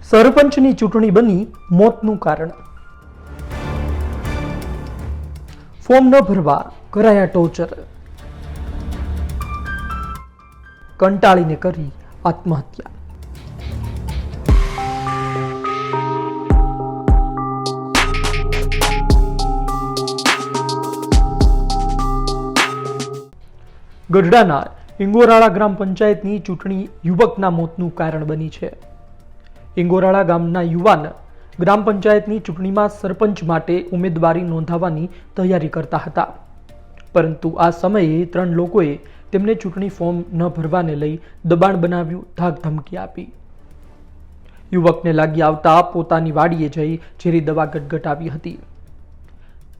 સરપંચની ચૂંટણી બની મોતનું કારણ. ફોર્મ ન ભરવા કરાયા ટોર્ચર. કંટાળીને કરી આત્મહત્યા. ગઢડાના ઇંગોરાળા ગ્રામ પંચાયતની ચૂંટણી યુવકના મોતનું કારણ બની છે. ઇંગોરાળા ગામના યુવાન ગ્રામ પંચાયતની ચૂંટણીમાં સરપંચ માટે ઉમેદવારી નોંધાવવાની તૈયારી કરતા હતા, પરંતુ આ સમયે 3 લોકોએ તેમને ચૂંટણી ફોર્મ ન ભરવાને લઈ દબાણ બનાવ્યું, ધાક ધમકી આપી. યુવકને લાગી આવતા પોતાની વાડીએ જઈ ઝેરી દવા ગટગટાવી હતી.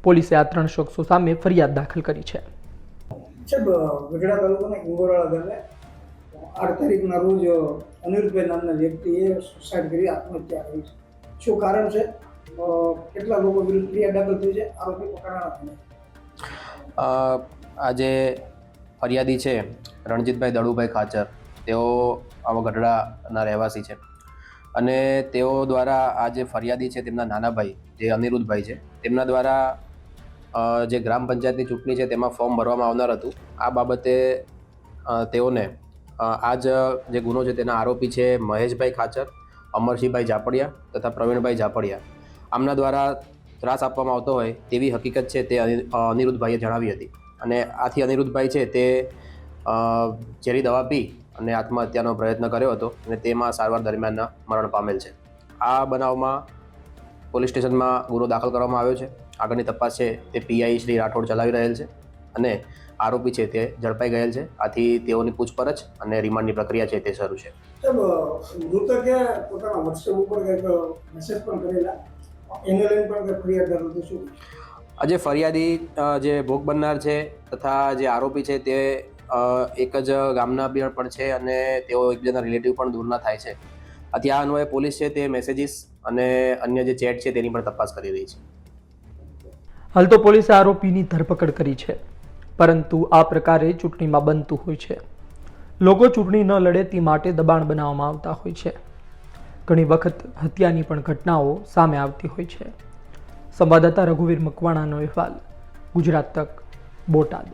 પોલીસે આ 3 શખ્સો સામે ફરિયાદ દાખલ કરી છે. ગઢડા તાલુકાના ઇંગોરાળા ગામે 8 તારીખના રોજ અનિરુદ્ધભાઈ નામના વ્યક્તિએ સુસાઇડ કરી આત્મહત્યા કરી છે. શું કારણ છે? કેટલા લોકો વિરુદ્ધ ફરિયાદ દાખલ થઈ છે? આરોપી પકડાણા? આજે ફરિયાદી છે રણજીતભાઈ દળુભાઈ ખાચર. તેઓ આવા ગઢડાના રહેવાસી છે અને તેઓ દ્વારા આ જે ફરિયાદી છે તેમના નાના ભાઈ જે અનિરુદ્ધભાઈ છે તેમના દ્વારા જે ગ્રામ પંચાયતની ચૂંટણી છે તેમાં ફોર્મ ભરવામાં આવનાર હતું. આ બાબતે તેઓને આ જે ગુનો છે તેના આરોપી છે મહેશભાઈ ખાચર, અમરસિંહભાઈ ઝાપડિયા તથા પ્રવીણભાઈ ઝાપડિયા, આમના દ્વારા ત્રાસ આપવામાં આવતો હોય તેવી હકીકત છે તે અનિરુદ્ધભાઈએ જણાવી હતી. અને આથી અનિરુદ્ધભાઈ છે તે ઝેરી દવા પી અને આત્મહત્યાનો પ્રયત્ન કર્યો હતો અને તેમાં સારવાર દરમિયાન મરણ પામેલ છે. આ બનાવમાં પોલીસ સ્ટેશનમાં ગુનો દાખલ કરવામાં આવ્યો છે. આગળની તપાસ છે તે પીઆઈ શ્રી રાઠોડ ચલાવી રહેલ છે અને આરોપી છે તે ઝડપાઈ ગયેલ છે. આથી તેઓની પૂછપરછ અને રિમાન્ડની પ્રક્રિયા છે તે શરૂ છે. મૃતકે પોતાના વોટ્સએપ ઉપર કંઈક મેસેજ પણ કરેલા, એને લઈને પણ ફરિયાદ દાખલ થઈ. શું આજે ફરિયાદી જે ભોગ બનનાર છે તથા જે આરોપી છે તે એક જ ગામના પણ છે અને તેઓ એકબીજાના રિલેટિવ પણ દૂરના થાય છે. આથી આ અન્વયે પોલીસ છે તે મેસેજીસ અને અન્ય જે ચેટ છે તેની પણ તપાસ કરી રહી છે. હાલ તો પોલીસે આરોપીની ધરપકડ કરી છે, પરંતુ આ પ્રકારે ચૂંટણીમાં બનતું હોય છે. લોકો ચૂંટણી ન લડે તે માટે દબાણ બનાવવામાં આવતા હોય છે. ઘણી વખત હત્યાની પણ ઘટનાઓ સામે આવતી હોય છે. સંવાદદાતા રઘુવીર મકવાણાનો અહેવાલ, ગુજરાત તક, બોટાદ.